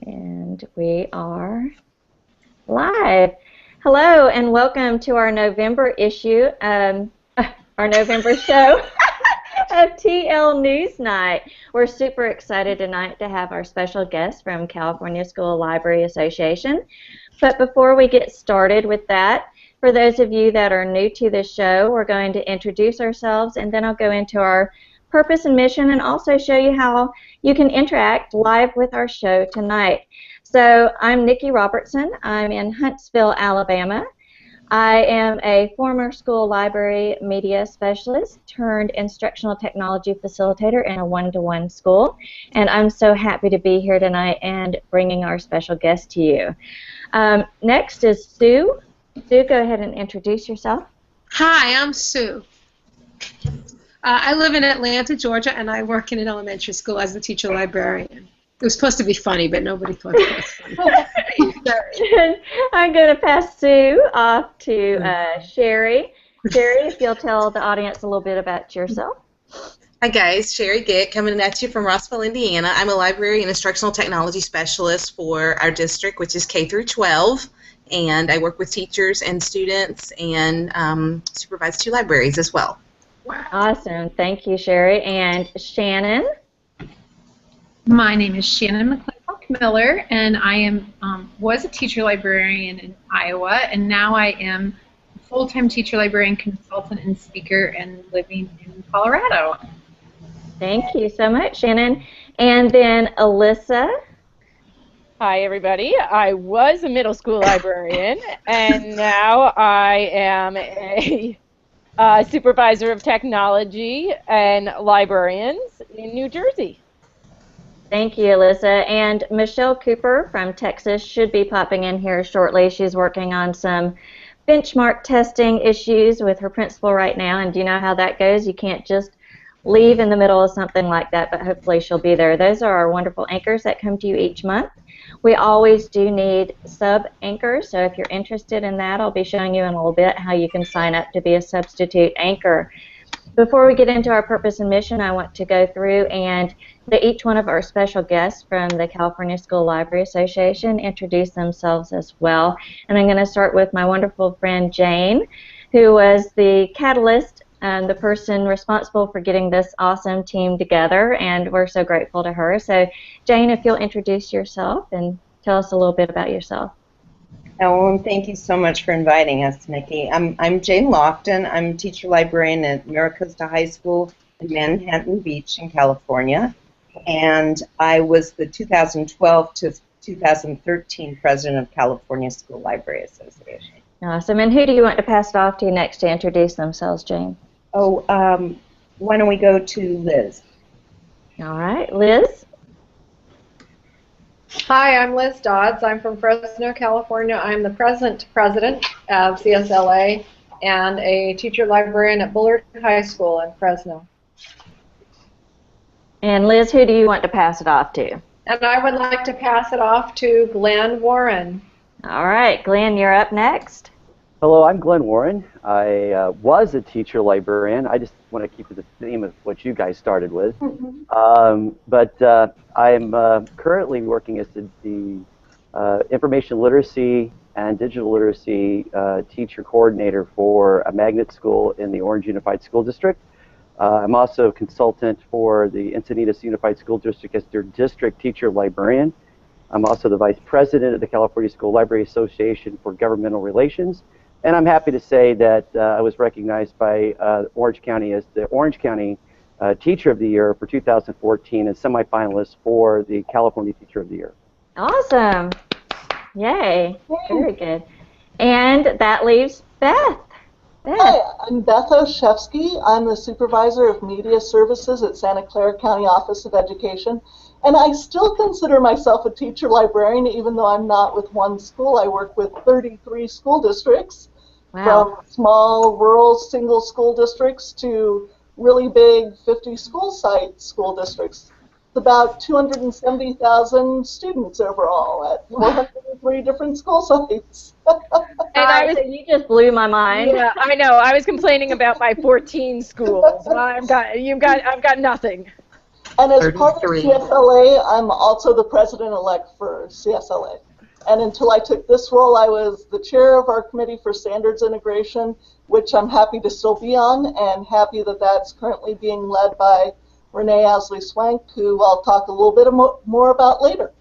And we are live. Hello and welcome to our November issue, our November show of TL News Night. We're super excited tonight to have our special guest from California School Library Association. But before we get started with that, for those of you that are new to this show, we're going to introduce ourselves and then I'll go into our purpose and mission and also show you how you can interact live with our show tonight. So I'm Nikki Robertson. I'm in Huntsville, Alabama. I am a former school library media specialist turned instructional technology facilitator in a one-to-one school, and I'm so happy to be here tonight and bringing our special guest to you. Next is Sue. Sue, go ahead and introduce yourself. Hi, I'm Sue. I live in Atlanta, Georgia, and I work in an elementary school as a teacher librarian. It was supposed to be funny, but nobody thought it was funny. I'm going to pass Sue off to Sherry. Sherry, if you'll tell the audience a little bit about yourself. Hi guys, Sherry Gitt coming at you from Rossville, Indiana. I'm a library and instructional technology specialist for our district, which is K through 12, and I work with teachers and students and supervise 2 libraries as well. Wow. Awesome. Thank you, Sherry. And Shannon? My name is Shannon McClintock Miller, and I was a teacher librarian in Iowa, and now I am a full-time teacher librarian consultant and speaker and living in Colorado. Thank you so much, Shannon. And then Alyssa. Hi, everybody. I was a middle school librarian, and now I am a supervisor of technology and librarians in New Jersey. Thank you, Alyssa. And Michelle Cooper from Texas should be popping in here shortly. She's working on some benchmark testing issues with her principal right now, and do you know how that goes? You can't just leave in the middle of something like that, but hopefully she'll be there. Those are our wonderful anchors that come to you each month. We always do need sub-anchors, so if you're interested in that, I'll be showing you in a little bit how you can sign up to be a substitute anchor. Before we get into our purpose and mission, I want to go through and let each one of our special guests from the California School Library Association introduce themselves as well. And I'm going to start with my wonderful friend Jane, who was the catalyst and the person responsible for getting this awesome team together, and we're so grateful to her. So, Jane, if you'll introduce yourself and tell us a little bit about yourself. Oh, and thank you so much for inviting us, Nikki. I'm Jane Lofton. I'm a teacher librarian at Maricosta High School in Manhattan Beach in California, and I was the 2012 to 2013 president of California School Library Association. Awesome. And who do you want to pass it off to next to introduce themselves, Jane? Oh, why don't we go to Liz? All right, Liz. Hi, I'm Liz Dodds. I'm from Fresno, California. I'm the present president of CSLA and a teacher librarian at Bullard High School in Fresno. And Liz, who do you want to pass it off to? And I would like to pass it off to Glenn Warren. All right, Glenn, you're up next. Hello, I'm Glenn Warren. I was a teacher librarian. I just want to keep to the theme of what you guys started with. But I'm currently working as the information literacy and digital literacy teacher coordinator for a magnet school in the Orange Unified School District. I'm also a consultant for the Encinitas Unified School District as their district teacher librarian. I'm also the vice president of the California School Library Association for Governmental Relations. And I'm happy to say that I was recognized by Orange County as the Orange County Teacher of the Year for 2014 and semifinalist for the California Teacher of the Year. Awesome. Yay. Very good. And that leaves Beth. Hi, I'm Beth Oshevsky. I'm the supervisor of media services at Santa Clara County Office of Education. And I still consider myself a teacher librarian, even though I'm not with one school. I work with 33 school districts. Wow. From small rural single school districts to really big 50 school site school districts. It's about 270,000 students overall at 403 different school sites. And you just blew my mind. Yeah, I know. I was complaining about my 14 schools. I've got nothing. And as part of 33. CSLA, I'm also the president-elect for CSLA. And until I took this role, I was the chair of our committee for standards integration, which I'm happy to still be on, and happy that that's currently being led by Renee Asley Swank, who I'll talk a little bit more about later.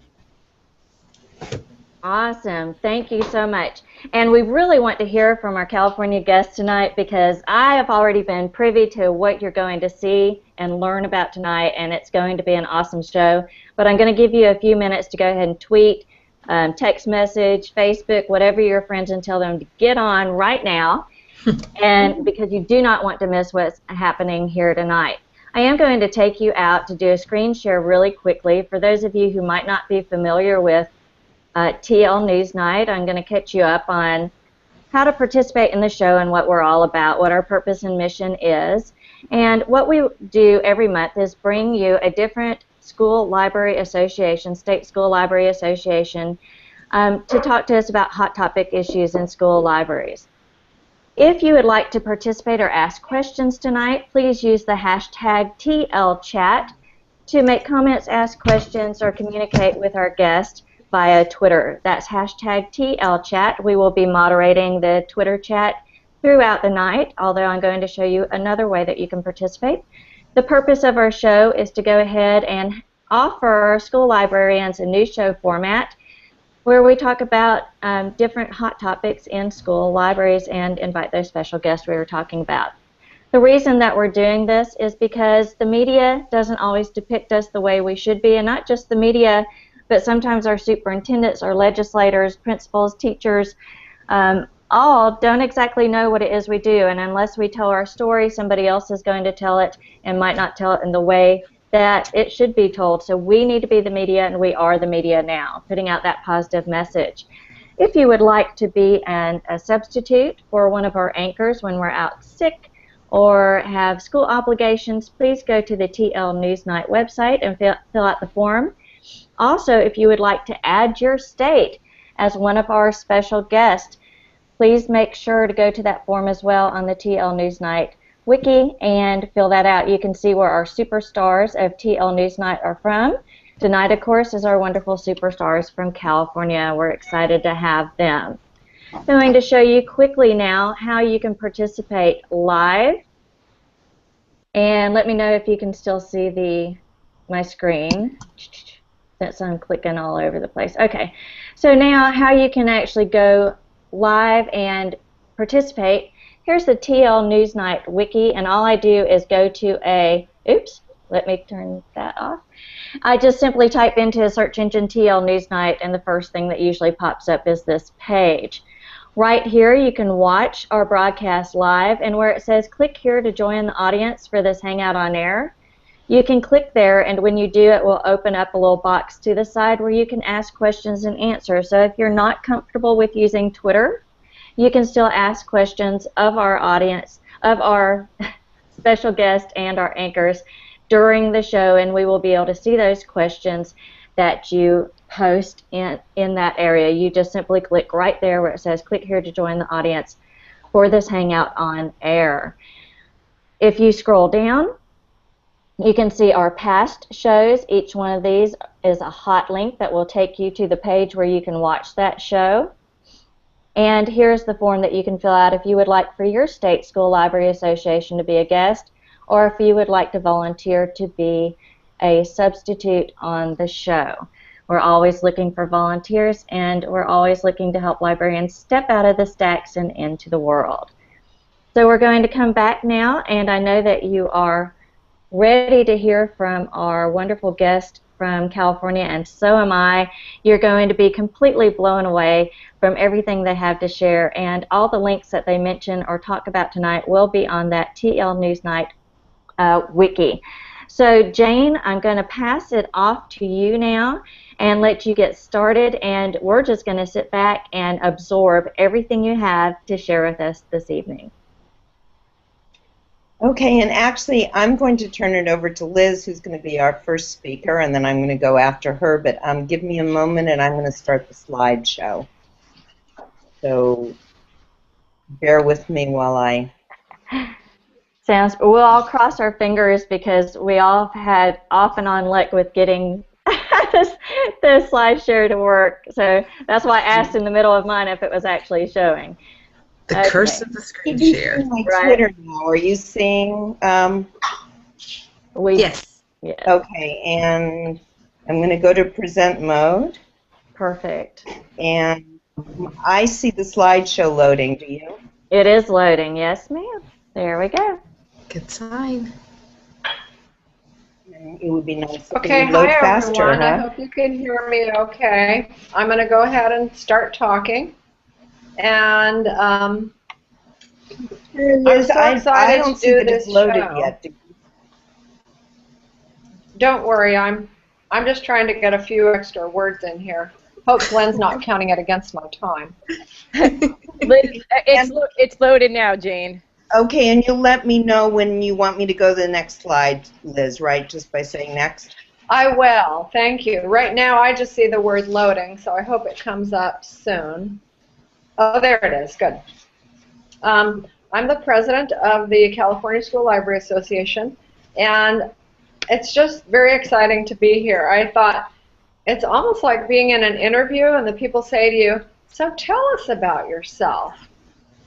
Awesome. Thank you so much. And we really want to hear from our California guests tonight because I have already been privy to what you're going to see and learn about tonight, and it's going to be an awesome show. But I'm going to give you a few minutes to go ahead and tweet, text message, Facebook, whatever your friends, and tell them to get on right now, and because you do not want to miss what's happening here tonight. I am going to take you out to do a screen share really quickly. For those of you who might not be familiar with TL Newsnight, I'm going to catch you up on how to participate in the show and what we're all about, what our purpose and mission is. And what we do every month is bring you a different school library association, state school library association, to talk to us about hot topic issues in school libraries. If you would like to participate or ask questions tonight, please use the hashtag TLChat to make comments, ask questions, or communicate with our guest via Twitter. That's hashtag TLChat. We will be moderating the Twitter chat throughout the night, although I'm going to show you another way that you can participate. The purpose of our show is to go ahead and offer school librarians a new show format where we talk about different hot topics in school libraries and invite those special guests we were talking about. The reason that we're doing this is because the media doesn't always depict us the way we should be, and not just the media, but sometimes our superintendents, our legislators, principals, teachers, all don't exactly know what it is we do, and unless we tell our story, somebody else is going to tell it and might not tell it in the way that it should be told. So we need to be the media, and we are the media now, putting out that positive message. If you would like to be a substitute for one of our anchors when we're out sick or have school obligations, please go to the TL Newsnight website and fill out the form. Also, if you would like to add your state as one of our special guests, please make sure to go to that form as well on the TL Newsnight wiki and fill that out. You can see where our superstars of TL Newsnight are from. Tonight, of course, is our wonderful superstars from California. We're excited to have them. I'm going to show you quickly now how you can participate live. And let me know if you can still see my screen, since I'm clicking all over the place. Okay, so now how you can actually go live and participate. Here's the TL Newsnight wiki, and all I do is go to oops, let me turn that off. I just simply type into a search engine TL Newsnight, and the first thing that usually pops up is this page. Right here you can watch our broadcast live, and where it says click here to join the audience for this Hangout on Air, you can click there, and when you do, it will open up a little box to the side where you can ask questions and answer. So if you're not comfortable with using Twitter, you can still ask questions of our audience, of our special guests and our anchors during the show, and we will be able to see those questions that you post in that area. You just simply click right there where it says click here to join the audience for this Hangout on Air. If you scroll down, you can see our past shows. Each one of these is a hot link that will take you to the page where you can watch that show. And here's the form that you can fill out if you would like for your state school library association to be a guest, or if you would like to volunteer to be a substitute on the show. We're always looking for volunteers, and we're always looking to help librarians step out of the stacks and into the world. So we're going to come back now, and I know that you are ready to hear from our wonderful guest from California, and so am I. You're going to be completely blown away from everything they have to share, and all the links that they mention or talk about tonight will be on that TL Newsnight wiki. So Jane, I'm going to pass it off to you now and let you get started, and we're just going to sit back and absorb everything you have to share with us this evening. Okay, and actually I'm going to turn it over to Liz, who's going to be our first speaker, and then I'm going to go after her, but give me a moment and I'm going to start the slideshow. So bear with me while I Sounds. We'll all cross our fingers because we all had off and on luck with getting the slideshow to work. So that's why I asked in the middle of mine if it was actually showing. The curse of the screen You share. see my Right. Twitter now. Are you seeing? Yes. Yeah. Okay, and I'm going to go to present mode, Perfect. and I see the slideshow loading. Do you? It is loading. Yes, ma'am. There we go. Good sign. And it would be nice if Okay, it would load hi faster, everyone. I huh? hope you can hear me okay. I'm going to go ahead and start talking. And I'm Liz, so I excited don't to see do that it's this loaded show. yet. Don't worry, I'm just trying to get a few extra words in here. Hope Glenn's not counting it against my time. Liz, it's loaded now, Jane. Okay, and you'll let me know when you want me to go to the next slide, Liz, right? Just by saying next? I will, thank you. Right now I just see the word loading, so I hope it comes up soon. Oh, there it is, good. I'm the president of the California School Library Association, and it's just very exciting to be here. I thought it's almost like being in an interview and the people say to you, so tell us about yourself.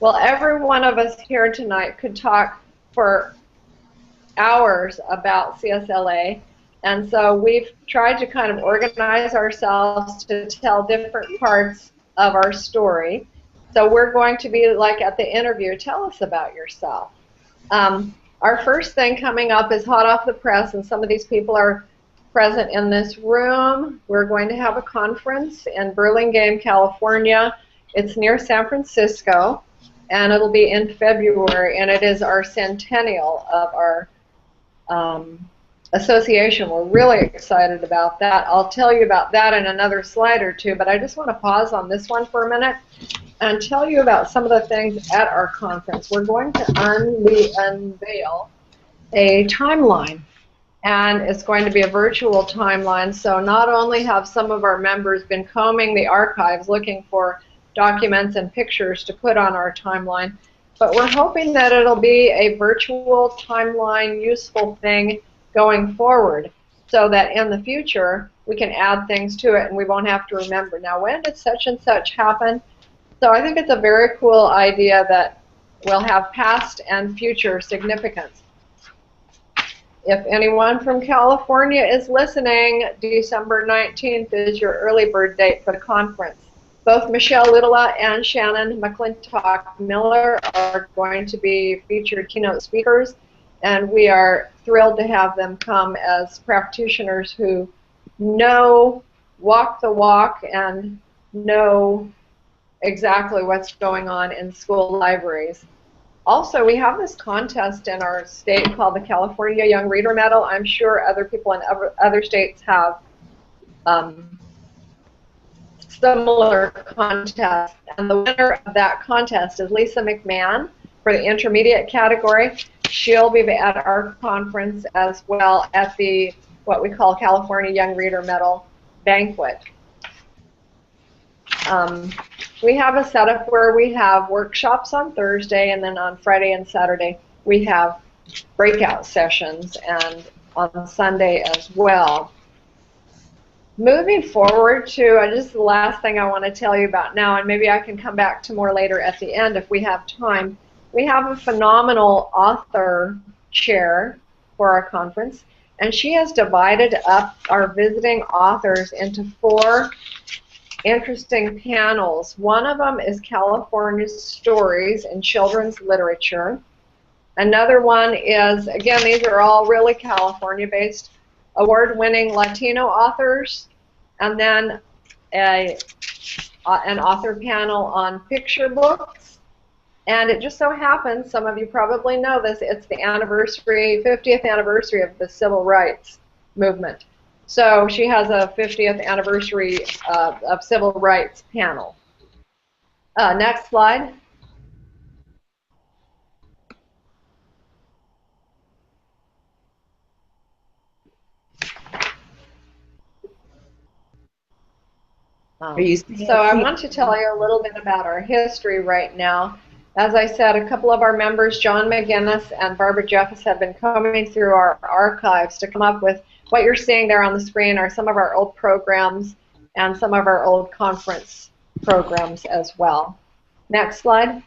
Well, every one of us here tonight could talk for hours about CSLA, and so we've tried to kind of organize ourselves to tell different parts of our story. So we're going to be like at the interview, tell us about yourself. Our first thing coming up is hot off the press, and some of these people are present in this room. We're going to have a conference in Burlingame, California. It's near San Francisco, and it'll be in February, and it is our centennial of our association. We're really excited about that. I'll tell you about that in another slide or two, but I just want to pause on this one for a minute and tell you about some of the things at our conference. We're going to unveil a timeline, and it's going to be a virtual timeline. So not only have some of our members been combing the archives looking for documents and pictures to put on our timeline, but we're hoping that it'll be a virtual timeline useful thing going forward so that in the future we can add things to it and we won't have to remember, now when did such and such happen? So I think it's a very cool idea that will have past and future significance. If anyone from California is listening, December 19th is your early bird date for the conference. Both Michelle Littala and Shannon McClintock Miller are going to be featured keynote speakers, and we are thrilled to have them come as practitioners who walk the walk and know exactly what's going on in school libraries. Also, we have this contest in our state called the California Young Reader Medal. I'm sure other people in other states have similar contests. And the winner of that contest is Lisa McMahon for the intermediate category. She'll be at our conference as well at the what we call California Young Reader Medal banquet. We have a setup where we have workshops on Thursday, and then on Friday and Saturday we have breakout sessions, and on Sunday as well. Moving forward to just the last thing I want to tell you about now, and maybe I can come back to more later at the end if we have time. We have a phenomenal author chair for our conference, and she has divided up our visiting authors into 4 interesting panels. One of them is California's stories in children's literature. Another one is, again, these are all really California-based, award-winning Latino authors, and then an author panel on picture books. And it just so happens, some of you probably know this, it's the 50th anniversary of the Civil Rights Movement. So she has a 50th anniversary of Civil Rights panel. Next slide. So I want to tell you a little bit about our history right now. As I said, a couple of our members, John McGinnis and Barbara Jeffs, have been combing through our archives to come up with what you're seeing there on the screen are some of our old programs and some of our old conference programs as well. Next slide.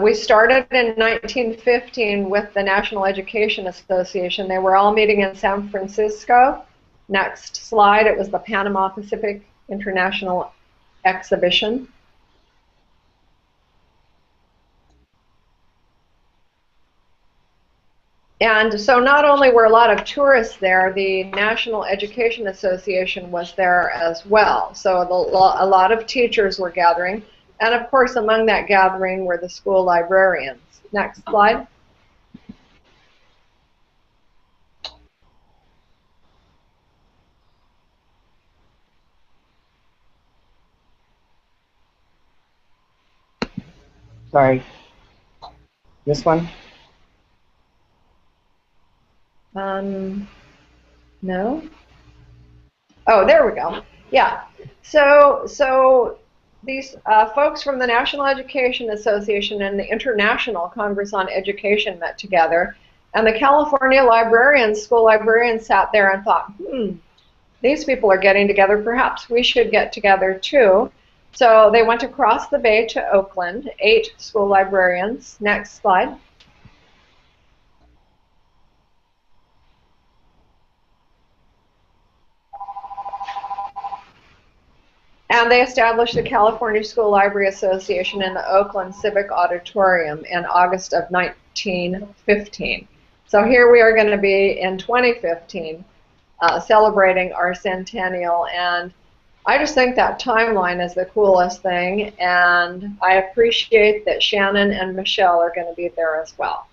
We started in 1915 with the National Education Association. They were all meeting in San Francisco. Next slide, it was the Panama Pacific International Exhibition. And so not only were a lot of tourists there, the National Education Association was there as well. So a lot of teachers were gathering. And of course, among that gathering were the school librarians. Next slide. Sorry. This one? No. Oh, there we go. Yeah. So these folks from the National Education Association and the International Congress on Education met together, and the California librarians, school librarians, sat there and thought, these people are getting together. Perhaps we should get together too. So they went across the bay to Oakland, 8 school librarians. Next slide. And they established the California School Library Association in the Oakland Civic Auditorium in August of 1915. So here we are going to be in 2015 celebrating our centennial, and I just think that timeline is the coolest thing, and I appreciate that Shannon and Michelle are going to be there as well.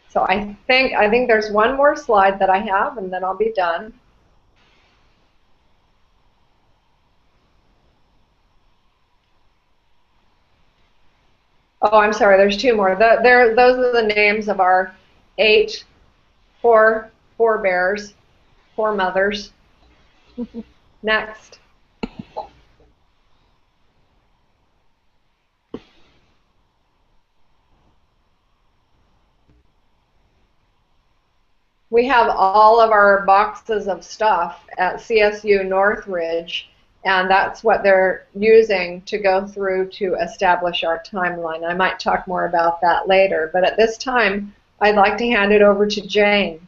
So I think there's one more slide that I have, and then I'll be done. Oh, I'm sorry, there's 2 more. Those are the names of our 8 forebears, foremothers. Next. We have all of our boxes of stuff at CSU Northridge, and that's what they're using to go through to establish our timeline. I might talk more about that later, but at this time, I'd like to hand it over to Jane.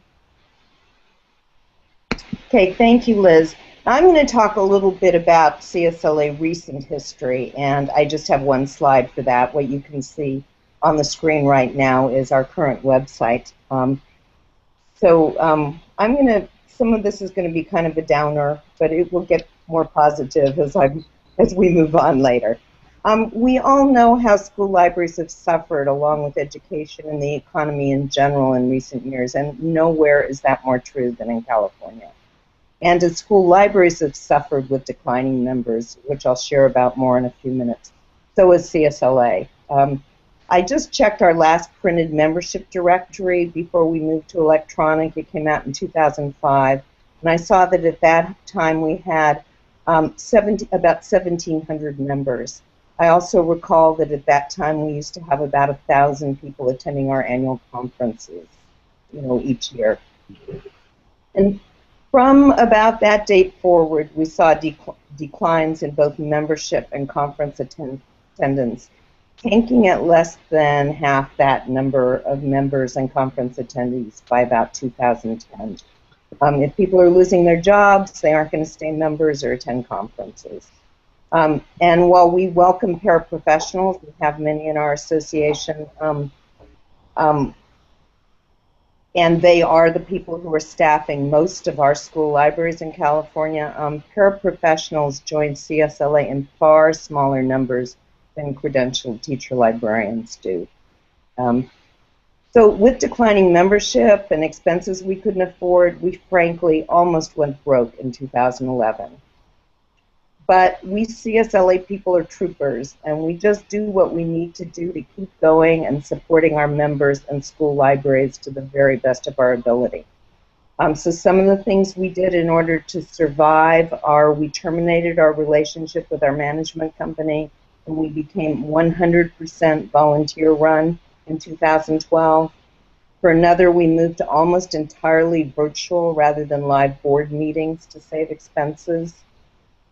Okay, thank you, Liz. I'm going to talk a little bit about CSLA recent history, and I just have one slide for that. What you can see on the screen right now is our current website. Some of this is going to be kind of a downer, but it will get more positive as we move on later. We all know how school libraries have suffered along with education and the economy in general in recent years, and nowhere is that more true than in California. And as school libraries have suffered with declining numbers, which I'll share about more in a few minutes, so has CSLA. I just checked our last printed membership directory before we moved to electronic. It came out in 2005, and I saw that at that time we had about 1,700 members. I also recall that at that time we used to have about 1,000 people attending our annual conferences, each year. And from about that date forward, we saw declines in both membership and conference attendance, tanking at less than half that number of members and conference attendees by about 2010. If people are losing their jobs, they aren't going to stay members or attend conferences. And while we welcome paraprofessionals, we have many in our association, and they are the people who are staffing most of our school libraries in California, paraprofessionals join CSLA in far smaller numbers than credentialed teacher librarians do. So with declining membership and expenses we couldn't afford, we frankly almost went broke in 2011. But we CSLA people are troopers, and we just do what we need to do to keep going and supporting our members and school libraries to the very best of our ability. So some of the things we did in order to survive are we terminated our relationship with our management company, and we became 100% volunteer run in 2012. For another, we moved to almost entirely virtual rather than live board meetings to save expenses.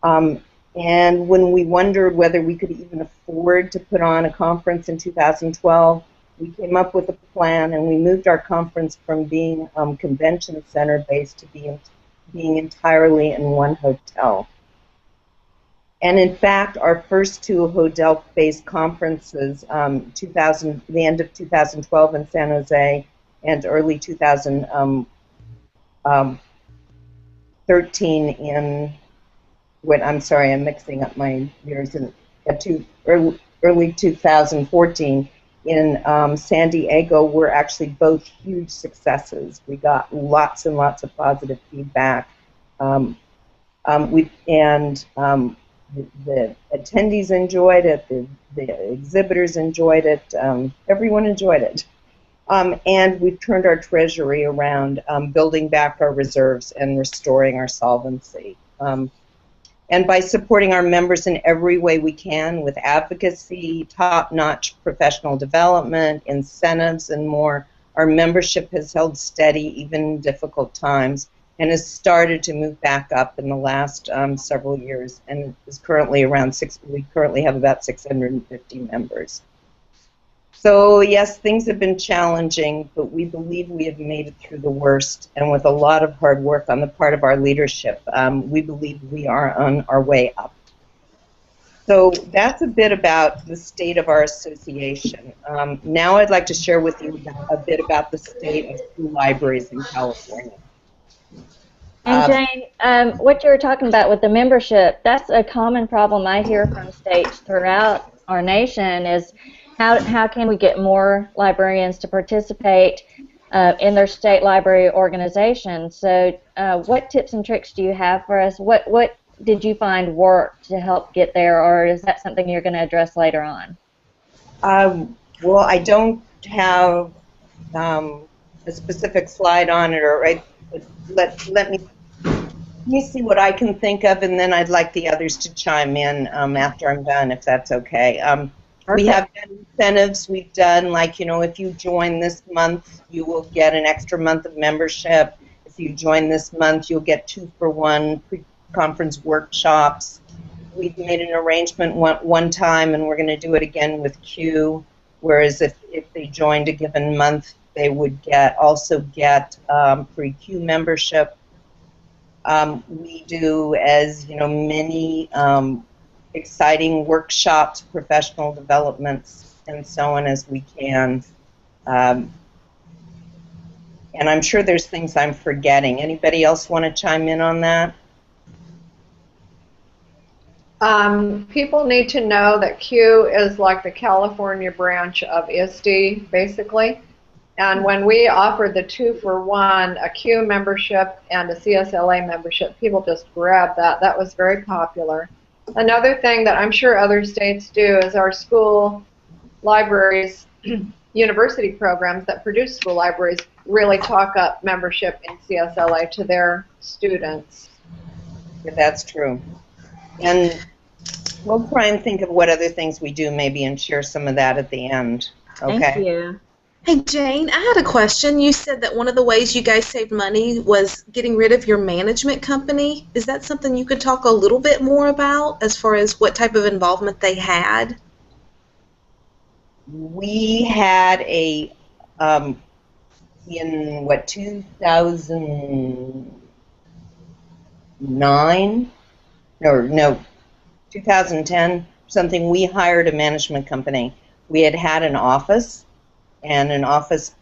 And when we wondered whether we could even afford to put on a conference in 2012, we came up with a plan, and we moved our conference from being convention center based to being entirely in one hotel. And in fact, our first two hotel-based conferences, the end of 2012 in San Jose and early 2013 in, I'm sorry, I'm mixing up my years, early 2014 in San Diego were actually both huge successes. We got lots and lots of positive feedback. The attendees enjoyed it, the exhibitors enjoyed it, everyone enjoyed it. And we've turned our treasury around, building back our reserves and restoring our solvency. And by supporting our members in every way we can with advocacy, top-notch professional development, incentives, and more, our membership has held steady even in difficult times and has started to move back up in the last several years, and is currently around we currently have about 650 members. So yes, things have been challenging, but we believe we have made it through the worst, and with a lot of hard work on the part of our leadership, we believe we are on our way up. So that's a bit about the state of our association. Now I'd like to share with you a bit about the state of school libraries in California. And Jane, what you were talking about with the membership, that's a common problem I hear from states throughout our nation is how can we get more librarians to participate in their state library organization? So what tips and tricks do you have for us? What did you find worked to help get there, or is that something you're going to address later on? Well, I don't have a specific slide on it, or let me see what I can think of, and then I'd like the others to chime in after I'm done, if that's okay. We have done incentives. We've done, like, if you join this month, you will get an extra month of membership. If you join this month, you'll get 2-for-1 pre-conference workshops. We've made an arrangement one time, and we're going to do it again with CUE, whereas if they joined a given month, they would also get free CUE membership. We do, as many exciting workshops, professional developments, and so on as we can. And I'm sure there's things I'm forgetting. Anybody else want to chime in on that? People need to know that CUE is like the California branch of ISTE, basically. And when we offered the 2-for-1, a CUE membership and a CSLA membership, people just grabbed that. That was very popular. Another thing that I'm sure other states do is our school libraries, university programs that produce school libraries really talk up membership in CSLA to their students. Yeah, that's true. And we'll try and think of what other things we do maybe and share some of that at the end. Okay. Thank you. Hey, Jane, I had a question. You said that one of the ways you guys saved money was getting rid of your management company. Is that something you could talk a little bit more about as far as what type of involvement they had? We had in 2009, no, 2010, something, we hired a management company. We had an office, and an office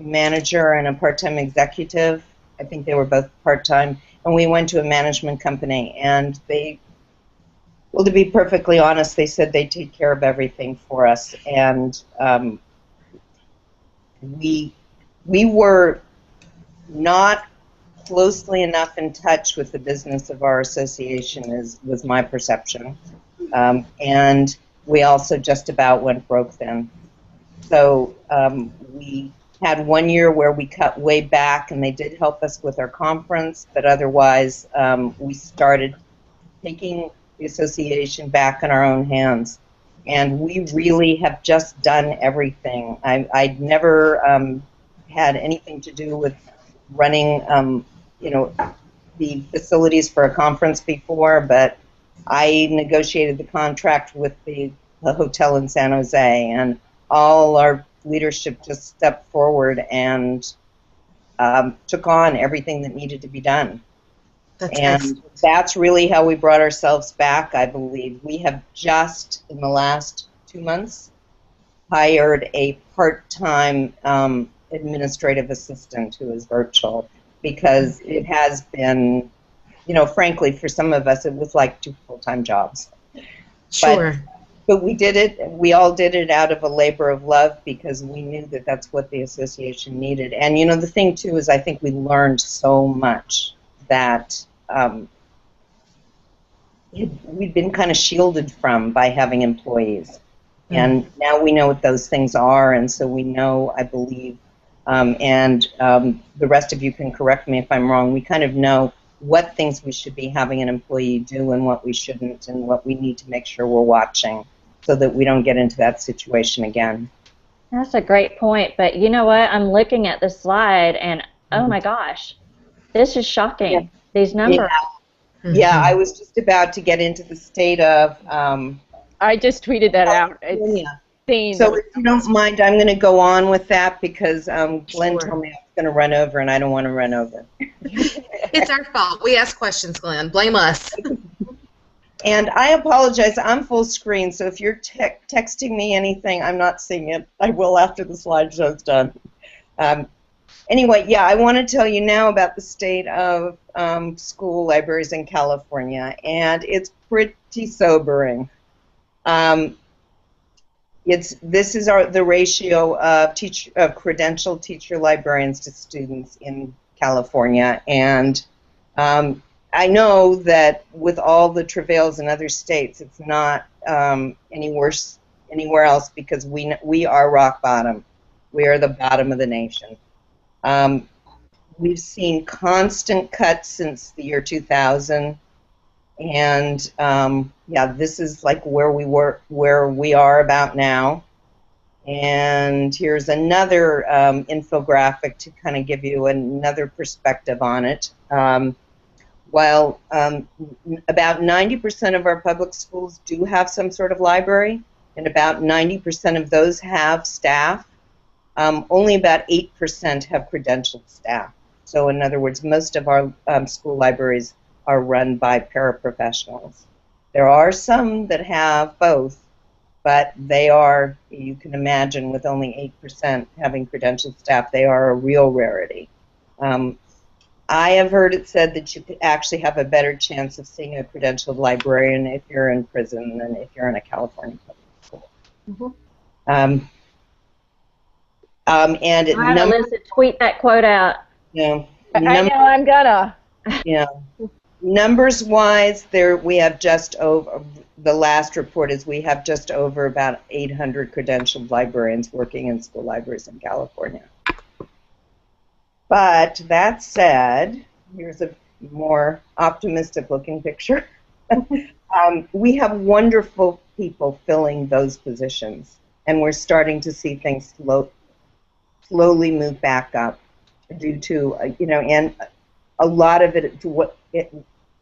manager and a part-time executive. I think they were both part-time. And we went to a management company, and well, to be perfectly honest, they said they'd take care of everything for us. And we were not closely enough in touch with the business of our association, was my perception. And we also just about went broke then. So we had one year where we cut way back, and they did help us with our conference, but otherwise we started taking the association back in our own hands. And we really have just done everything. I'd never had anything to do with running, the facilities for a conference before, but I negotiated the contract with the hotel in San Jose, and all our leadership just stepped forward and took on everything that needed to be done. That's really how we brought ourselves back, I believe. We have just, in the last 2 months, hired a part-time administrative assistant who is virtual, because it has been, frankly, for some of us, it was like 2 full-time jobs. Sure. But we did it. We all did it out of a labor of love, because we knew that that's what the association needed. And, the thing, too, is I think we learned so much that we've been kind of shielded from by having employees. And now we know what those things are, and so we know, I believe, the rest of you can correct me if I'm wrong, we kind of know what things we should be having an employee do and what we shouldn't, and what we need to make sure we're watching so that we don't get into that situation again. That's a great point, but you know what? I'm looking at the slide, and oh my gosh, this is shocking. Yeah. These numbers. Yeah, I was just about to get into the state of... I just tweeted that out. It's insane. So if you don't mind, I'm going to go on with that, because Glenn told me I was going to run over, and I don't want to run over. It's our fault. We ask questions, Glenn. Blame us. And I apologize. I'm full screen, so if you're texting me anything, I'm not seeing it. I will after the slideshow's done. Anyway, yeah, I want to tell you now about the state of school libraries in California, and it's pretty sobering. This is the ratio of credentialed teacher librarians to students in California, and I know that with all the travails in other states, it's not any worse anywhere else, because we are rock bottom. We are the bottom of the nation. We've seen constant cuts since the year 2000, and yeah, this is like where we are about now. And here's another infographic to kind of give you another perspective on it. While about 90% of our public schools do have some sort of library, and about 90% of those have staff, only about 8% have credentialed staff. So in other words, most of our school libraries are run by paraprofessionals. There are some that have both, but they are, you can imagine, with only 8% having credentialed staff, they are a real rarity. I have heard it said that you could actually have a better chance of seeing a credentialed librarian if you're in prison than if you're in a California public school. Mm-hmm. And Alyssa, tweet that quote out. Yeah, I know I'm gonna. Yeah. Numbers-wise, we have just over, the last report is we have just over about 800 credentialed librarians working in school libraries in California. But that said, here's a more optimistic-looking picture. We have wonderful people filling those positions, and we're starting to see things slowly move back up due to, and a lot of it,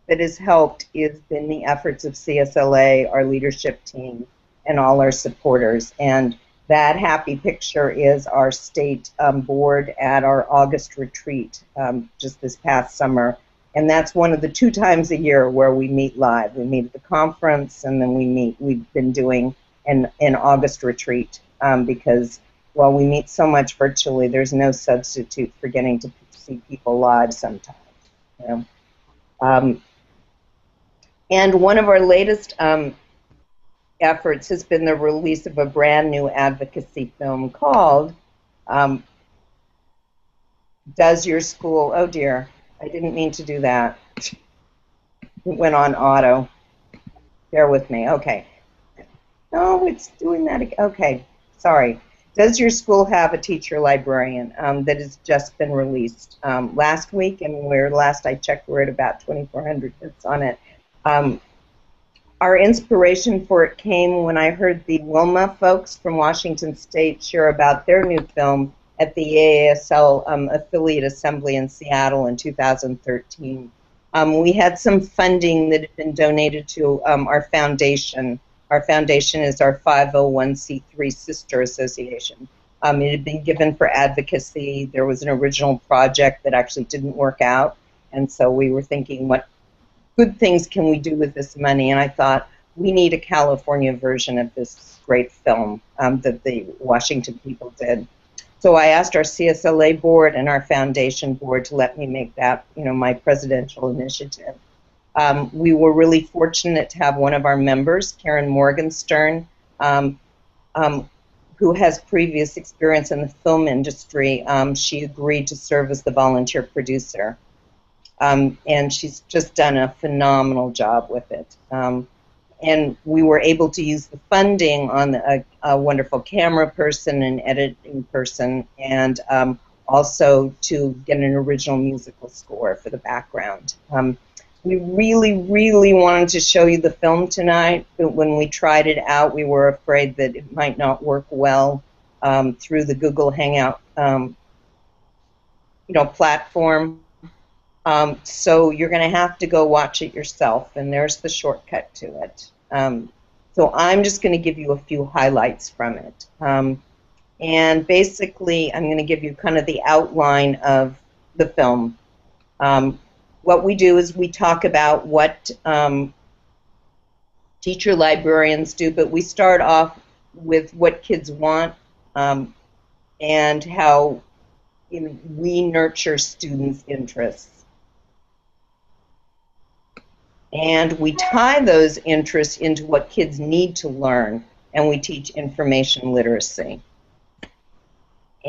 that has helped has been the efforts of CSLA, our leadership team, and all our supporters. And that happy picture is our state board at our August retreat just this past summer. And that's one of the 2 times a year where we meet live. We meet at the conference, and then we've been doing an August retreat because while we meet so much virtually, there's no substitute for getting to see people live sometimes. And one of our latest efforts has been the release of a brand new advocacy film called Does Your School... Oh dear, I didn't mean to do that. It went on auto. Bear with me. Okay. No, it's doing that again. Okay, sorry. Does your school have a teacher librarian that has just been released last week? And last I checked, we're at about 2,400 hits on it. Our inspiration for it came when I heard the Wilma folks from Washington State share about their new film at the AASL affiliate assembly in Seattle in 2013. We had some funding that had been donated to our foundation. Our foundation is our 501c3 sister association. It had been given for advocacy. There was an original project that actually didn't work out, and so we were thinking, what good things can we do with this money? And I thought, we need a California version of this great film that the Washington people did. So I asked our CSLA board and our foundation board to let me make that, my presidential initiative. We were really fortunate to have one of our members, Karen Morgenstern, who has previous experience in the film industry. She agreed to serve as the volunteer producer. And she's just done a phenomenal job with it. And we were able to use the funding on a wonderful camera person and editing person, and also to get an original musical score for the background. We really, really wanted to show you the film tonight, but when we tried it out, we were afraid that it might not work well through the Google Hangout platform. So you're going to have to go watch it yourself, and there's the shortcut to it. So I'm just going to give you a few highlights from it. And basically, I'm going to give you kind of the outline of the film. What we do is we talk about what teacher librarians do, but we start off with what kids want and how we nurture students' interests. And we tie those interests into what kids need to learn, and we teach information literacy.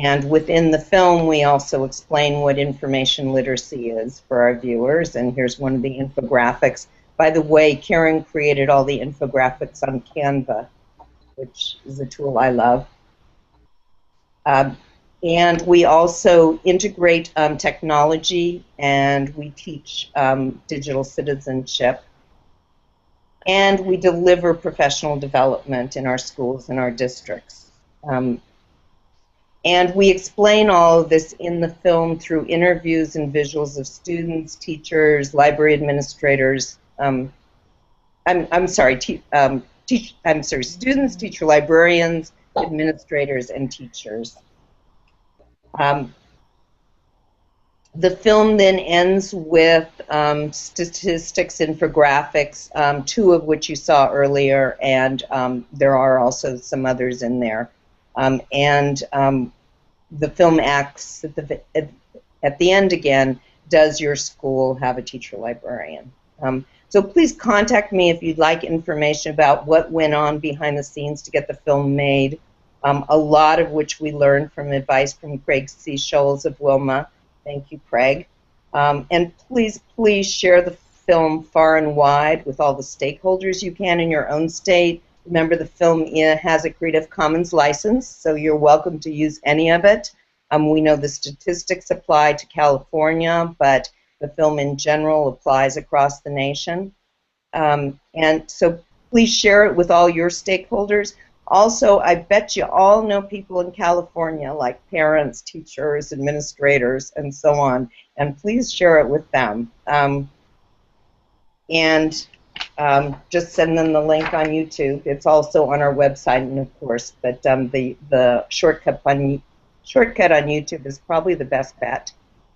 And within the film, we also explain what information literacy is for our viewers, and here's one of the infographics. By the way, Karen created all the infographics on Canva, which is a tool I love. And we also integrate technology, and we teach digital citizenship. And we deliver professional development in our schools and our districts. And we explain all of this in the film through interviews and visuals of students, teachers, library administrators. Students, teacher librarians, administrators, and teachers. The film then ends with statistics, infographics, two of which you saw earlier, and there are also some others in there. The film asks at the end again, does your school have a teacher librarian? So please contact me if you'd like information about what went on behind the scenes to get the film made, a lot of which we learned from advice from Craig C. Scholes of Wilma. Thank you, Craig. And please, please share the film far and wide with all the stakeholders you can in your own state. Remember, the film has a Creative Commons license, so you're welcome to use any of it. We know the statistics apply to California, but the film in general applies across the nation. And so please share it with all your stakeholders. Also, I bet you all know people in California, like parents, teachers, administrators, and so on, and please share it with them. Just send them the link on YouTube. It's also on our website, and of course, but the shortcut on YouTube is probably the best bet.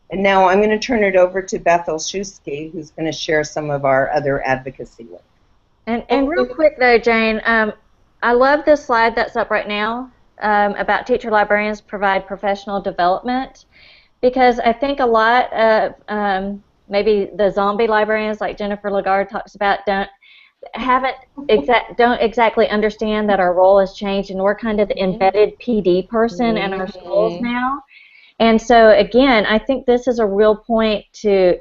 And now I'm going to turn it over to Beth Olszewski, who's going to share some of our other advocacy work. And real quick though, Jane, I love this slide that's up right now about teacher librarians provide professional development, because I think a lot of maybe the zombie librarians like Jennifer Lagarde talks about don't exactly understand that our role has changed, and we're kind of the embedded PD person in our schools now. And so again, I think this is a real point to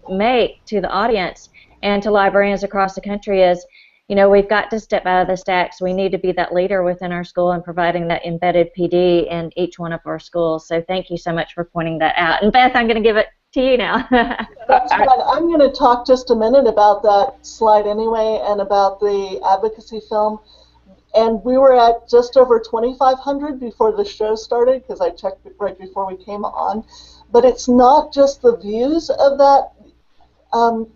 make to the audience and to librarians across the country is, you know, we've got to step out of the stacks. We need to be that leader within our school and providing that embedded PD in each one of our schools. So thank you so much for pointing that out. And Beth, I'm going to give it to you now. That's right. I'm going to talk just a minute about that slide anyway and about the advocacy film. And we were at just over 2,500 before the show started, because I checked it right before we came on. But it's not just the views of that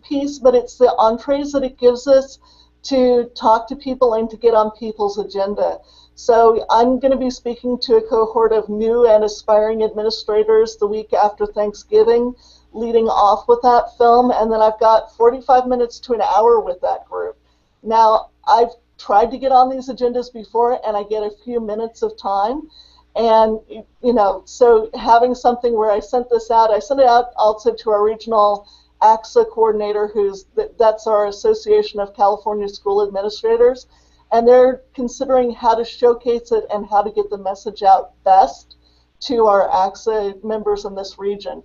piece, but it's the entrees that it gives us to talk to people and to get on people's agenda. So I'm going to be speaking to a cohort of new and aspiring administrators the week after Thanksgiving, leading off with that film, and then I've got 45 minutes to an hour with that group. Now, I've tried to get on these agendas before, and I get a few minutes of time. And, you know, so having something where I sent it out also to our regional AXA coordinator, that's our Association of California School Administrators, and they're considering how to showcase it and how to get the message out best to our AXA members in this region.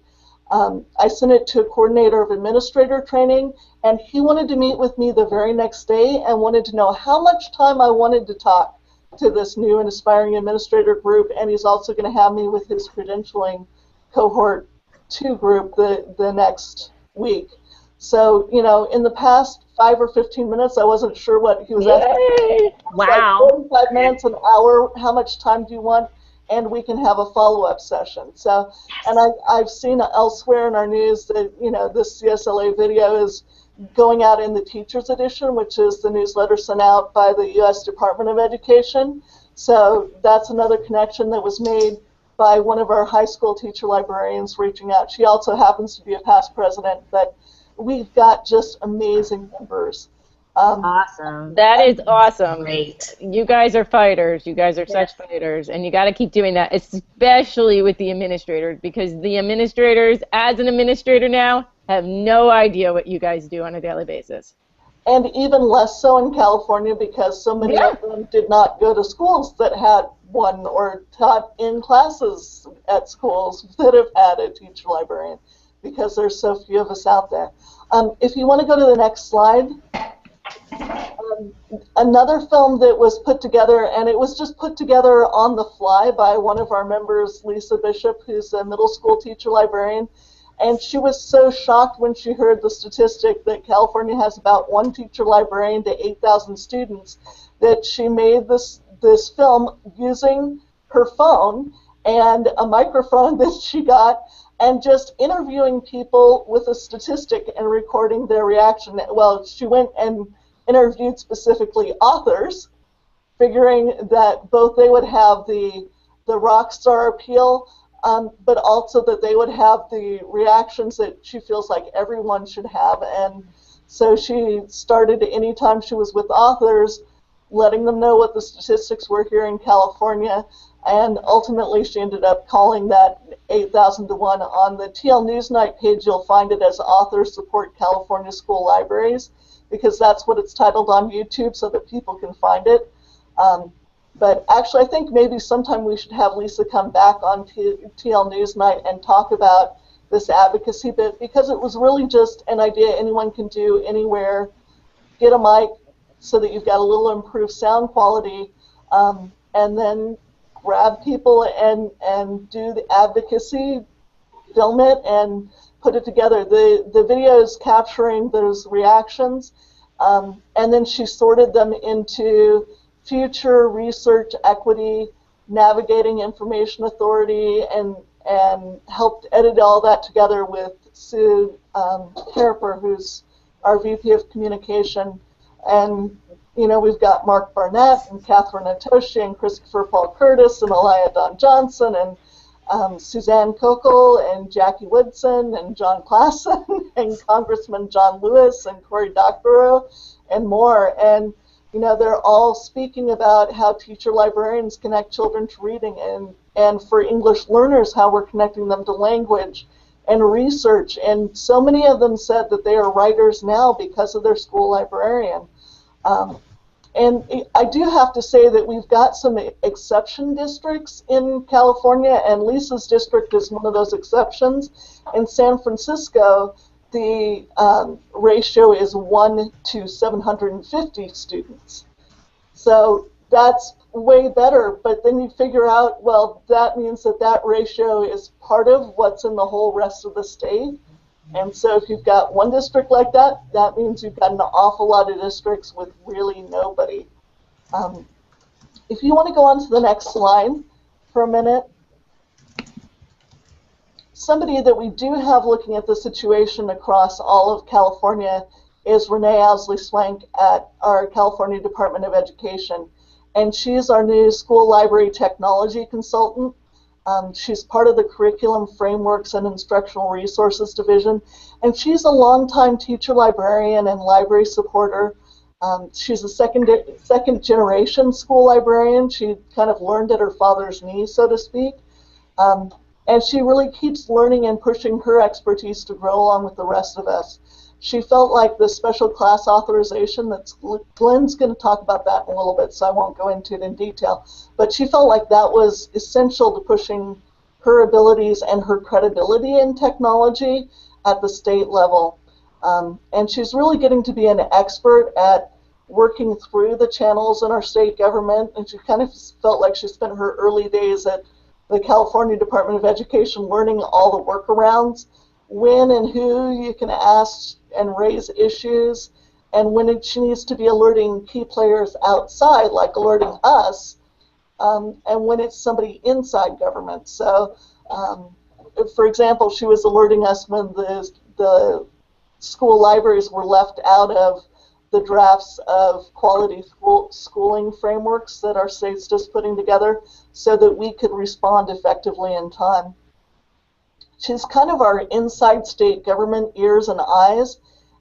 I sent it to a coordinator of administrator training, and he wanted to meet with me the very next day and wanted to know how much time I wanted to talk to this new and aspiring administrator group, and he's also going to have me with his credentialing cohort 2 group the next week. So, you know, in the past 5 or 15 minutes, I wasn't sure what he was asking. Wow. Like 45 minutes, an hour, how much time do you want? And we can have a follow-up session. So, and I've seen elsewhere in our news that, you know, this CSLA video is going out in the Teachers Edition, which is the newsletter sent out by the U.S. Department of Education. So that's another connection that was made by one of our high school teacher librarians reaching out. She also happens to be a past president, but we've got just amazing members. Awesome. That is awesome. Great. You guys are fighters. You guys are such fighters, and you got to keep doing that, especially with the administrators, because the administrators, as an administrator now, have no idea what you guys do on a daily basis. And even less so in California, because so many of them did not go to schools that had one or taught in classes at schools that have had a teacher librarian, because there's so few of us out there. If you want to go to the next slide. Another film that was put together, and it was just put together on the fly by one of our members, Lisa Bishop, who's a middle school teacher librarian, and she was so shocked when she heard the statistic that California has about 1 teacher librarian to 8,000 students that she made this film using her phone and a microphone that she got, and just interviewing people with a statistic and recording their reaction. Well, she went and interviewed specifically authors, figuring that both they would have the rock star appeal, but also that they would have the reactions that she feels like everyone should have. And so she started, anytime she was with authors, letting them know what the statistics were here in California, and ultimately she ended up calling that 8,000 to 1. On the TL Newsnight page, you'll find it as Authors Support California School Libraries, because that's what it's titled on YouTube so that people can find it. But actually, I think maybe sometime we should have Lisa come back on TL Newsnight and talk about this advocacy bit, because it was really just an idea anyone can do anywhere. Get a mic so that you've got a little improved sound quality, and then grab people and do the advocacy, film it, and put it together. The video is capturing those reactions, and then she sorted them into future, research, equity, navigating information authority, and helped edit all that together with Sue Harper, who's our VP of Communication. And, you know, we've got Mark Barnett and Catherine Atoshi and Christopher Paul Curtis and Elia Don Johnson and Suzanne Kokel and Jackie Woodson and John Klassen and Congressman John Lewis and Cory Doctorow and more. And, you know, they're all speaking about how teacher librarians connect children to reading, and for English learners, how we're connecting them to language and research. And so many of them said that they are writers now because of their school librarian. And I do have to say that we've got some exception districts in California, and Lisa's district is one of those exceptions. In San Francisco, the ratio is 1 to 750 students. So that's way better, but then you figure out, well, that means that that ratio is part of what's in the whole rest of the state. And so if you've got one district like that, that means you've got an awful lot of districts with really nobody. If you want to go on to the next slide for a minute, somebody that we do have looking at the situation across all of California is Renee Owsley-Swank at our California Department of Education. And she's our new school library technology consultant. She's part of the Curriculum Frameworks and Instructional Resources Division. And she's a longtime teacher librarian and library supporter. She's a second generation school librarian. She kind of learned at her father's knee, so to speak. And she really keeps learning and pushing her expertise to grow along with the rest of us. She felt like the special class authorization, Glenn's going to talk about that in a little bit, so I won't go into it in detail, but she felt like that was essential to pushing her abilities and her credibility in technology at the state level. And she's really getting to be an expert at working through the channels in our state government, and she kind of felt like she spent her early days at the California Department of Education learning all the workarounds, when and who you can ask and raise issues, and when she needs to be alerting key players outside, like alerting us, and when it's somebody inside government. So, for example, she was alerting us when the school libraries were left out of the drafts of quality schooling frameworks that our state's just putting together so that we could respond effectively in time. She's kind of our inside state government ears and eyes,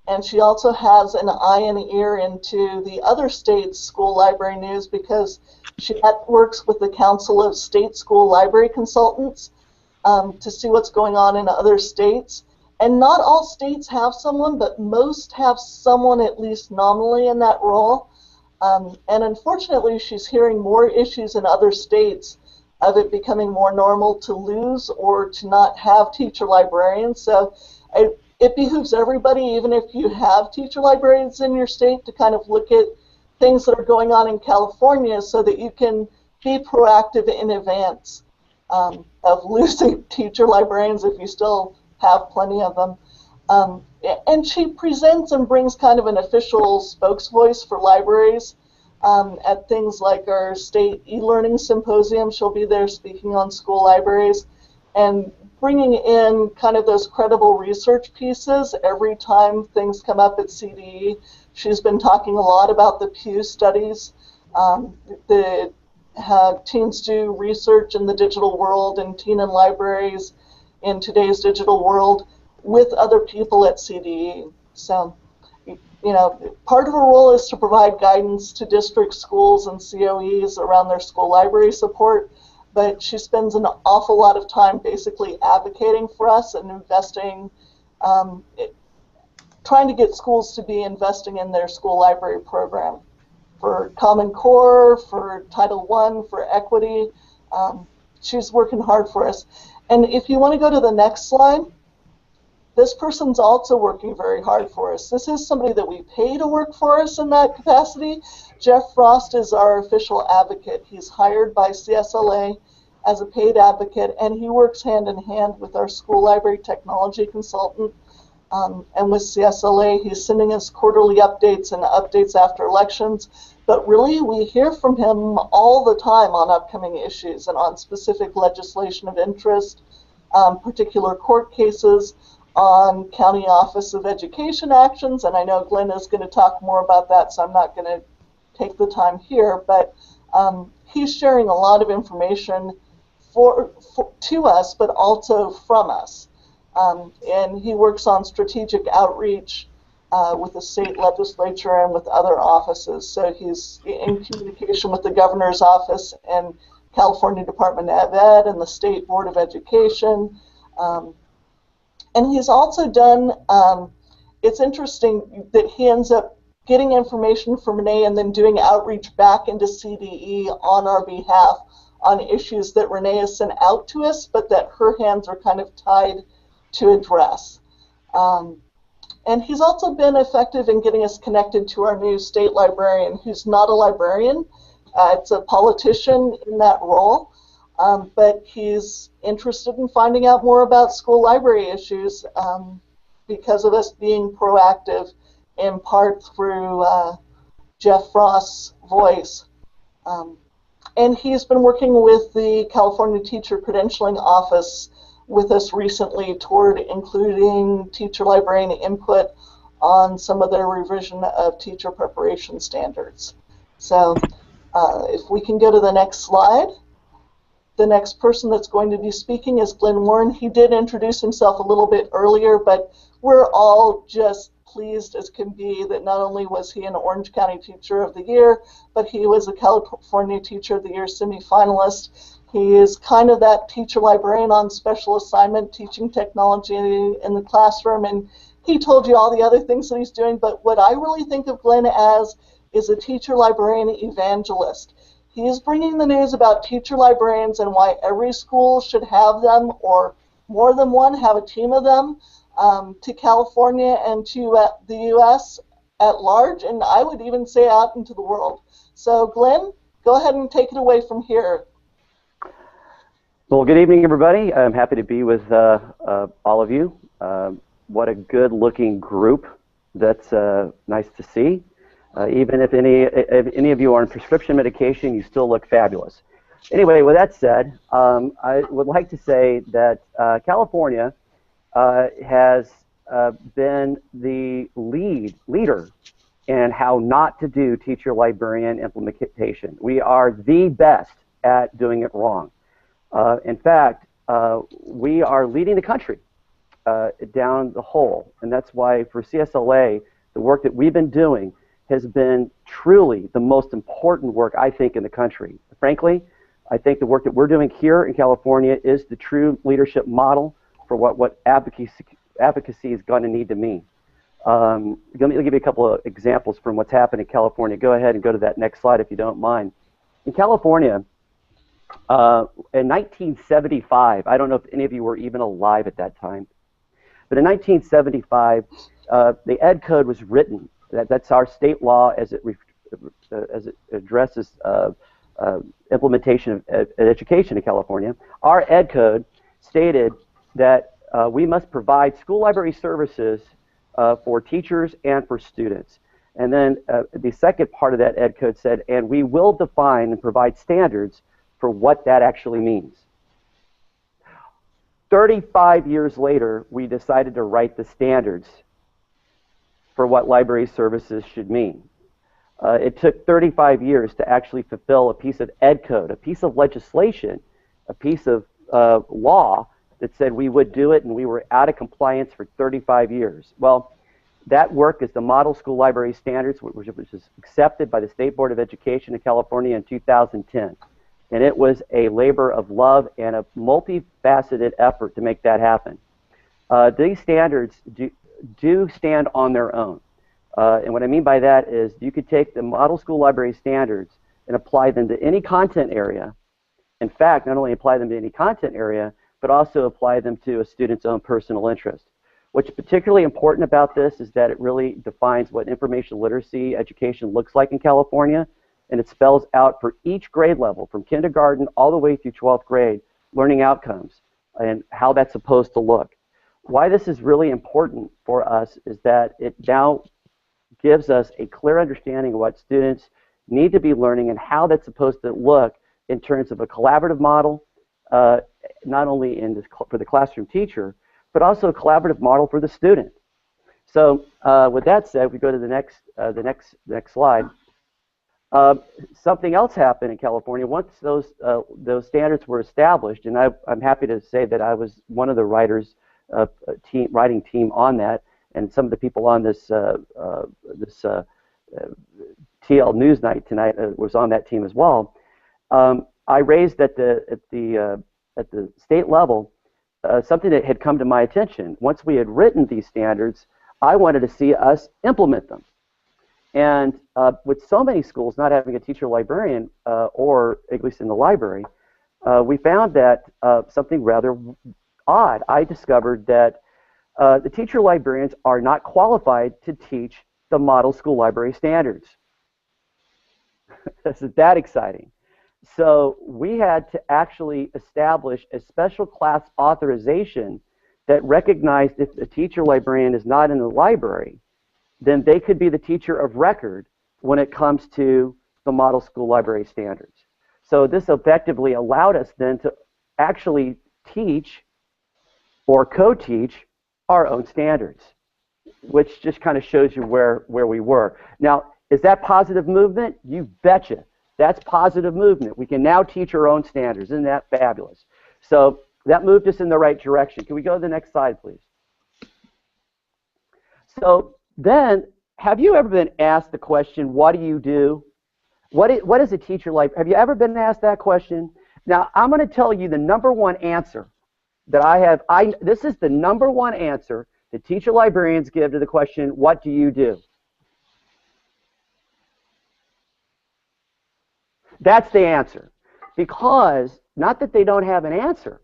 and she also has an eye and ear into the other states' school library news because she works with the Council of State School Library Consultants to see what's going on in other states. And not all states have someone, but most have someone at least nominally in that role. And unfortunately, she's hearing more issues in other states of it becoming more normal to lose or to not have teacher librarians. So it behooves everybody, even if you have teacher librarians in your state, to kind of look at things that are going on in California so that you can be proactive in advance of losing teacher librarians if you still have plenty of them. And she presents and brings kind of an official spokesvoice for libraries at things like our state e-learning symposium. She'll be there speaking on school libraries and bringing in kind of those credible research pieces every time things come up at CDE. She's been talking a lot about the Pew studies, the teens do research in the digital world and teen and libraries in today's digital world with other people at CDE. So, you know, part of her role is to provide guidance to district schools and COEs around their school library support, but she spends an awful lot of time basically advocating for us and investing, trying to get schools to be investing in their school library program for Common Core, for Title I, for equity. She's working hard for us. And if you want to go to the next slide, this person's also working very hard for us. This is somebody that we pay to work for us in that capacity. Jeff Frost is our official advocate. He's hired by CSLA as a paid advocate, and he works hand in hand with our school library technology consultant. And with CSLA, he's sending us quarterly updates and updates after elections. But really, we hear from him all the time on upcoming issues and on specific legislation of interest, particular court cases, on County Office of Education actions, and I know Glenn is going to talk more about that, so I'm not going to take the time here, but he's sharing a lot of information to us, but also from us. And he works on strategic outreach with the state legislature and with other offices. So he's in communication with the governor's office and California Department of Ed and the State Board of Education. And he's also done, it's interesting that he ends up getting information from Renee and then doing outreach back into CDE on our behalf on issues that Renee has sent out to us, but that her hands are kind of tied to address. And he's also been effective in getting us connected to our new state librarian, who's not a librarian. It's a politician in that role, but he's interested in finding out more about school library issues because of us being proactive, in part through Jeff Frost's voice. And he's been working with the California Teacher Credentialing Office with us recently toward including teacher librarian input on some of their revision of teacher preparation standards. So if we can go to the next slide. The next person that's going to be speaking is Glenn Warren. He did introduce himself a little bit earlier, but we're all just pleased as can be that not only was he an Orange County Teacher of the Year, but he was a California Teacher of the Year semifinalist. He is kind of that teacher librarian on special assignment, teaching technology in the classroom, and he told you all the other things that he's doing, but what I really think of Glenn as is a teacher librarian evangelist. He is bringing the news about teacher librarians and why every school should have them, or more than one, have a team of them, to California and to the U.S. at large, and I would even say out into the world. So Glenn, go ahead and take it away from here. Well, good evening, everybody. I'm happy to be with all of you. What a good-looking group. That's nice to see. Even if any of you are on prescription medication, you still look fabulous. Anyway, with that said, I would like to say that California has been the leader in how not to do teacher librarian implementation. We are the best at doing it wrong. In fact, we are leading the country down the hole, and that's why for CSLA, the work that we've been doing has been truly the most important work, I think, in the country. Frankly, I think the work that we're doing here in California is the true leadership model for what advocacy is going to need to mean. Let me give you a couple of examples from what's happened in California. Go ahead and go to that next slide if you don't mind. In California, in 1975, I don't know if any of you were even alive at that time, but in 1975, the Ed Code was written. That's our state law as it addresses implementation of education in California. Our Ed Code stated that we must provide school library services for teachers and for students. And then the second part of that Ed Code said, and we will define and provide standards for what that actually means. 35 years later, we decided to write the standards for what library services should mean. It took 35 years to actually fulfill a piece of Ed Code, a piece of legislation, a piece of law that said we would do it, and we were out of compliance for 35 years. Well, that work is the Model School Library Standards, which was accepted by the State Board of Education in California in 2010. And it was a labor of love and a multifaceted effort to make that happen. These standards do stand on their own. And what I mean by that is you could take the Model School Library Standards and apply them to any content area. In fact, not only apply them to any content area, but also apply them to a student's own personal interest. What's particularly important about this is that it really defines what information literacy education looks like in California, and it spells out for each grade level, from kindergarten all the way through 12th grade, learning outcomes and how that's supposed to look. Why this is really important for us is that it now gives us a clear understanding of what students need to be learning and how that's supposed to look in terms of a collaborative model, not only for the classroom teacher, but also a collaborative model for the student. So with that said, we go to the next slide. Something else happened in California once those standards were established, and I'm happy to say that I was one of the writing team on that, and some of the people on this TL Newsnight tonight was on that team as well. I raised at the state level something that had come to my attention. Once we had written these standards, I wanted to see us implement them. And with so many schools not having a teacher librarian, or at least in the library, we found that something rather odd. I discovered that the teacher librarians are not qualified to teach the model school library standards. This is that exciting. So we had to actually establish a special class authorization that recognized if a teacher librarian is not in the library, then they could be the teacher of record when it comes to the model school library standards. So this effectively allowed us then to actually teach or co-teach our own standards, which just kind of shows you where we were. Now, is that positive movement? You betcha. That's positive movement. We can now teach our own standards. Isn't that fabulous? So that moved us in the right direction. Can we go to the next slide, please? So then, have you ever been asked the question, what do you do? What is a teacher like? Have you ever been asked that question? Now, I'm going to tell you the #1 answer that I have. This is the #1 answer that teacher librarians give to the question, what do you do? That's the answer. Because, not that they don't have an answer,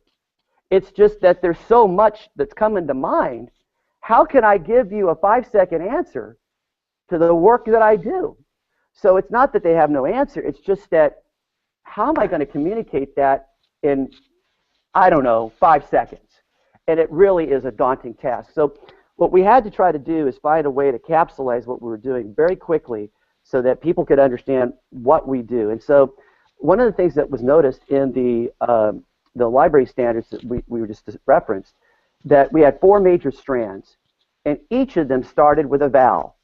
it's just that there's so much that's coming to mind. How can I give you a 5-second answer to the work that I do? So it's not that they have no answer, it's just that how am I going to communicate that in, I don't know, 5 seconds? And it really is a daunting task. So what we had to try to do is find a way to capsulize what we were doing very quickly so that people could understand what we do. And so one of the things that was noticed in the library standards that we just referenced, that we had 4 major strands, and each of them started with a vowel.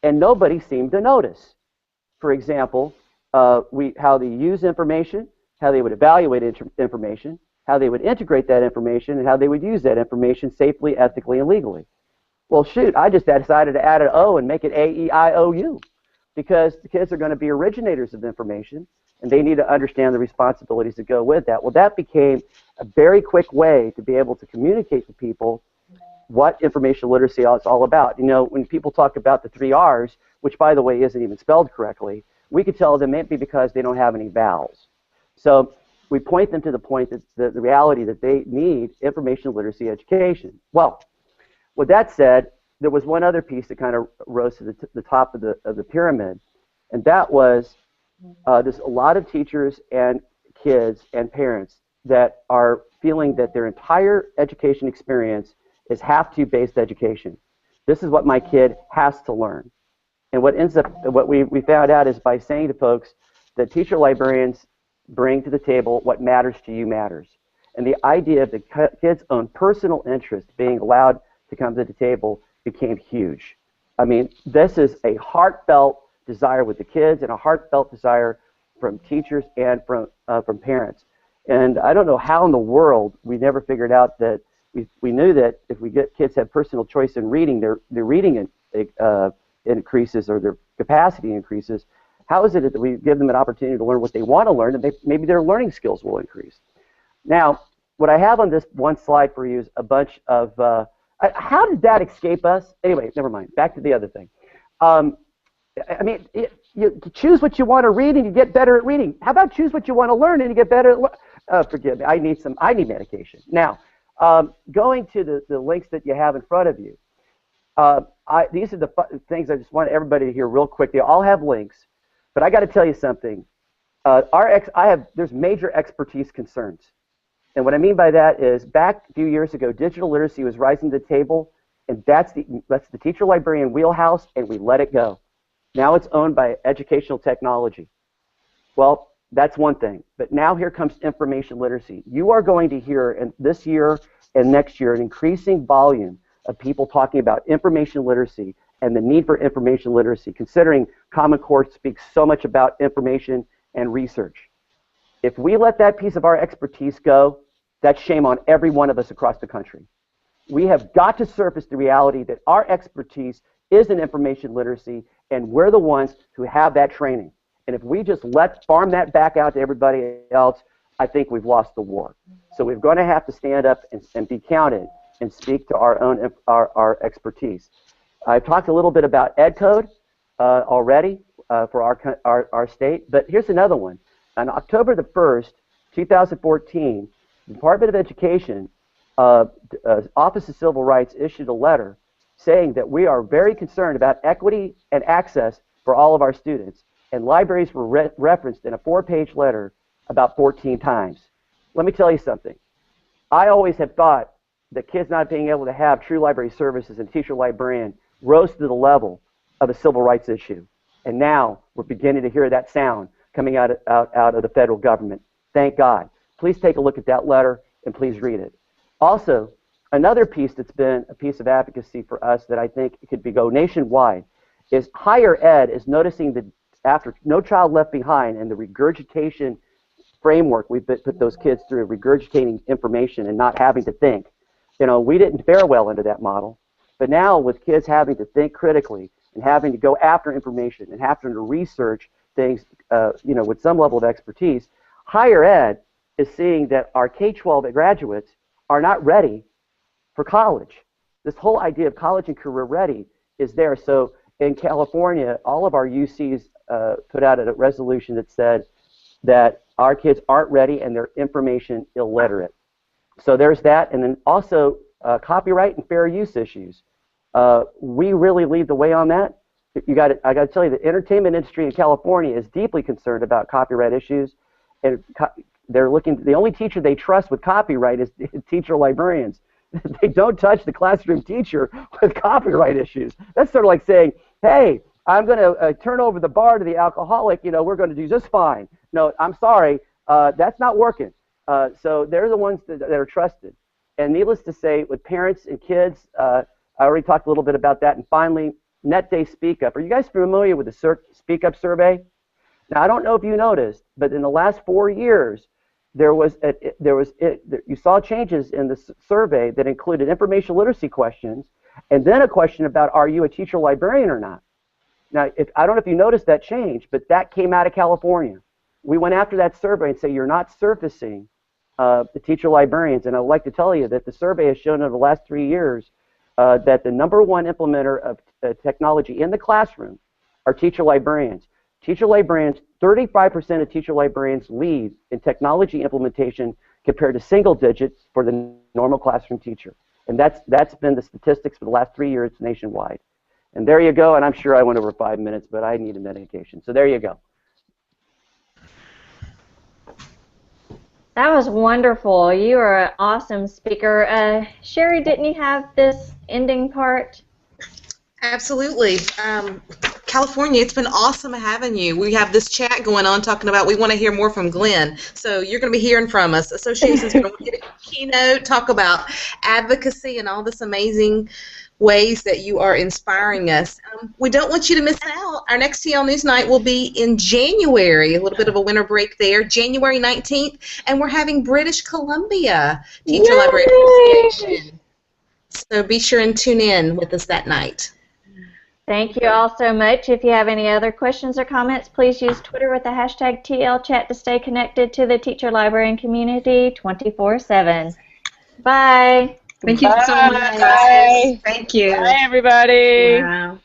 And nobody seemed to notice. For example, how they use information, how they would evaluate information, how they would integrate that information, and how they would use that information safely, ethically, and legally. Well, shoot, I just decided to add an O and make it A-E-I-O-U, because the kids are going to be originators of information, and they need to understand the responsibilities that go with that. Well, that became a very quick way to be able to communicate to people what information literacy is all about. You know, when people talk about the 3 R's, which, by the way, isn't even spelled correctly, we could tell them it may be because they don't have any vowels. So we point them to the point that the reality that they need information literacy education. Well, with that said, there was one other piece that kind of rose to the top of the pyramid, and that was there's a lot of teachers and kids and parents that are feeling that their entire education experience is have-to-based education. This is what my kid has to learn. And what we found out is by saying to folks that teacher librarians bring to the table what matters to you matters. And the idea of the kid's own personal interest being allowed to come to the table became huge. I mean, this is a heartfelt desire with the kids and a heartfelt desire from teachers and from parents. And I don't know how in the world we never figured out that we knew that if we get kids have personal choice in reading, their reading increases or their capacity increases. How is it that we give them an opportunity to learn what they want to learn, and maybe their learning skills will increase? Now, what I have on this one slide for you is a bunch of, how did that escape us? Anyway, never mind. Back to the other thing. I mean, you choose what you want to read and you get better at reading. How about choose what you want to learn and you get better at forgive me, I need medication. Now, going to the links that you have in front of you, these are the things I just want everybody to hear real quick. They all have links, but I got to tell you something. There's major expertise concerns. And what I mean by that is back a few years ago, digital literacy was rising to the table, and that's the teacher librarian wheelhouse, and we let it go. Now it's owned by educational technology. Well, that's one thing. But now here comes information literacy. You are going to hear in this year and next year an increasing volume of people talking about information literacy and the need for information literacy, considering Common Core speaks so much about information and research. If we let that piece of our expertise go, that's shame on every one of us across the country. We have got to surface the reality that our expertise is in information literacy, and we're the ones who have that training. And if we just farm that back out to everybody else, I think we've lost the war. So we're going to have to stand up and be counted and speak to our own our expertise. I've talked a little bit about EdCode already for our state, but here's another one. On October the 1st, 2014, the Department of Education Office of Civil Rights issued a letter saying that we are very concerned about equity and access for all of our students. And libraries were referenced in a 4-page letter about 14 times. Let me tell you something. I always have thought that kids not being able to have true library services and teacher librarian rose to the level of a civil rights issue. And now we're beginning to hear that sound coming out of the federal government. Thank God. Please take a look at that letter and please read it. Also, another piece that's been a piece of advocacy for us that I think could go nationwide is higher ed is noticing that after No Child Left Behind and the regurgitation framework we've put those kids through, regurgitating information and not having to think. You know, we didn't fare well into that model. But now with kids having to think critically and having to go after information and having to research things, you know, with some level of expertise, higher ed is seeing that our K-12 graduates are not ready for college. This whole idea of college and career ready is there. So in California, all of our UCs put out a resolution that said that our kids aren't ready and they're information illiterate. So there's that, and then also copyright and fair use issues. We really lead the way on that. I got to tell you, the entertainment industry in California is deeply concerned about copyright issues, and they're looking. The only teacher they trust with copyright is teacher librarians. They don't touch the classroom teacher with copyright issues. That's sort of like saying, hey, I'm going to turn over the bar to the alcoholic, you know, we're going to do just fine. No, I'm sorry, that's not working. So they're the ones that are trusted. And needless to say, with parents and kids, I already talked a little bit about that. And finally, NetDay Speak Up. Are you guys familiar with the Speak Up survey? Now, I don't know if you noticed, but in the last 4 years, you saw changes in the survey that included information literacy questions, and then a question about, are you a teacher librarian or not? Now, I don't know if you noticed that change, but that came out of California. We went after that survey and say, you're not surfacing the teacher librarians. And I would like to tell you that the survey has shown over the last 3 years that the #1 implementer of technology in the classroom are teacher librarians. Teacher librarians, 35% of teacher librarians lead in technology implementation compared to single digits for the normal classroom teacher. And that's been the statistics for the last 3 years nationwide. And there you go, and I'm sure I went over 5 minutes, but I need a medication. So there you go. That was wonderful. You are an awesome speaker. Sherry, didn't you have this ending part? Absolutely. California, it's been awesome having you. We have this chat going on talking about we want to hear more from Glenn. So you're going to be hearing from us. Association's going to get a keynote, talk about advocacy and all this amazing ways that you are inspiring us. We don't want you to miss out. Our next TL News Night will be in January, a little bit of a winter break there, January 19th, and we're having British Columbia Teacher Library Association. So be sure and tune in with us that night. Thank you all so much. If you have any other questions or comments, please use Twitter with the hashtag TLChat to stay connected to the teacher librarian community 24/7. Bye. Thank you so much. Bye. Thank you. Bye, everybody. Wow.